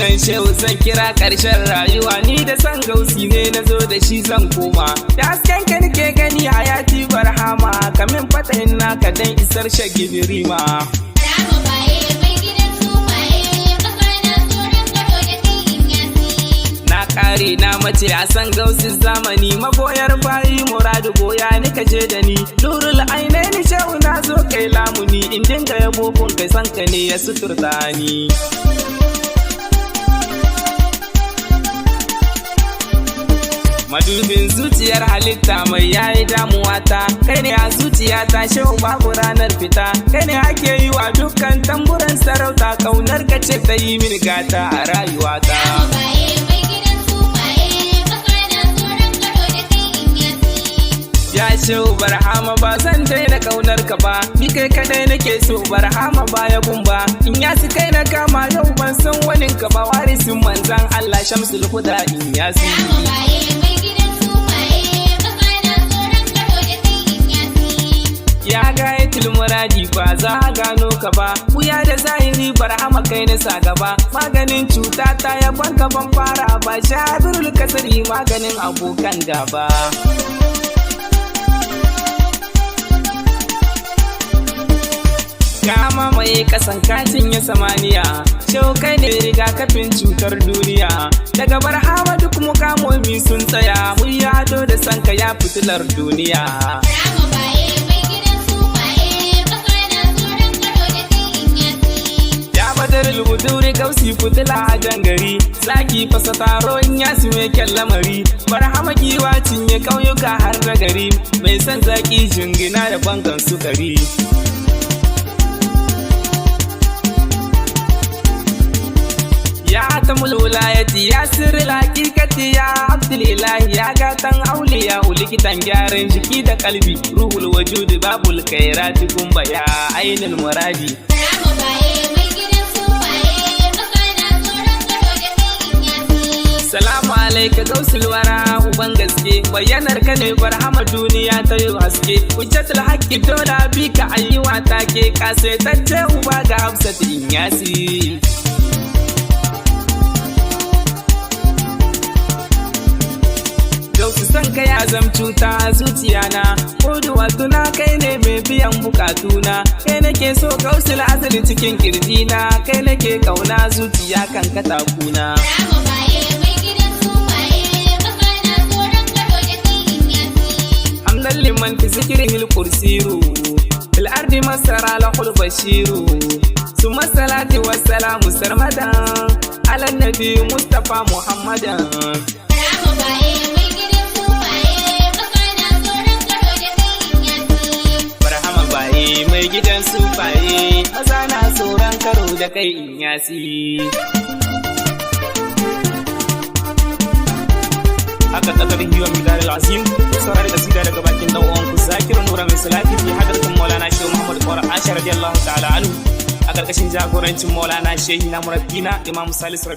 sunan shehu zan kira ƙarshen rayuwa, ni da san gausi ne na zo da shi zan koma. Da hasken ka nake gani hayati barhama, kamin fatahin naka dan isar shagi rima. Na kare na mace a san gausin zamani, magoyar bayi muradu goya ni ka je da ni. Nurul ainaini shehu na zo kai lamuni, in dinga yabo kun kai san ka ne ya suturta ni. Madubin zuciyar halitta mai yayi damuwa ta, kai ne a zuciyata shehu babu ranar fita, kai ne ake yi wa dukkan tamburan sarauta, kaunar ka ce ta yi min gata a rayuwata. Ya shehu barhama ba zan daina kaunar ka ba, ni kai kadai nake so barhama baya gumba. In yasi kai na kama yau ban san wani ka ba, warisin manzan Allah Shamsul Huda in yasi. Ya gayatul muradi ba za a gano ka ba, wuya da zahiri barhama kai na sa gaba. Maganin cuta ta yaban ka ban fara ba, shaharul kasari maganin abokan gaba. Ka mamaye kasan katin ya samaniya, shehu kai ne rigakafin cutar duniya. Daga barhama duk mukamomi sun tsaya, mun ya hado da sanka ya fitilar duniya. Badarul buduri gausi fitila a jangari, zaki fasa taro in yasi mai kyan lamari. Barhama giwa cinye ƙauyuka har da gari, mai son zaki jingina da bankan sukari. Ya atamul wilayati ya sirri hakikati ya abdulilahi, ya gatan auliya likitan gyaran jiki da kalbi. Ruhul wajudi babul kairati gumba ya ainul muradi. Salamu alaika gausul wara uban gaske, bayyanar ka ne barhama duniya ta yi haske. Hujjatul haqqi dole bi ka ayyuwa take, kasaitacce uba ga Hafsat Inyasi. Gausu san ka ya zam cuta a zuciyana, koduwa tuna kai ne mai biyan bukatuna. Kai nake so gausul azali cikin kirjina, kai nake kauna zuciya kan katakuna. liman fi zikirihil kursiru fil ardi masara lahul bashiru summa salati wassalamu sarmadan ala nabi mustafa muhammadan. Barhama baye mai gidan sufaye, maza na tsoron karo da kai in yasi. Haka kadar hiwa midar al-azim, saurari da sida daga bakin dan uwanku Zakirun Nura mai salati fi hadratin Maulana Shehu Muhammad Qura Ashar radiyallahu ta'ala anhu, a karkashin jagorancin Maulana Shehi na Murabbina Imam Salisu.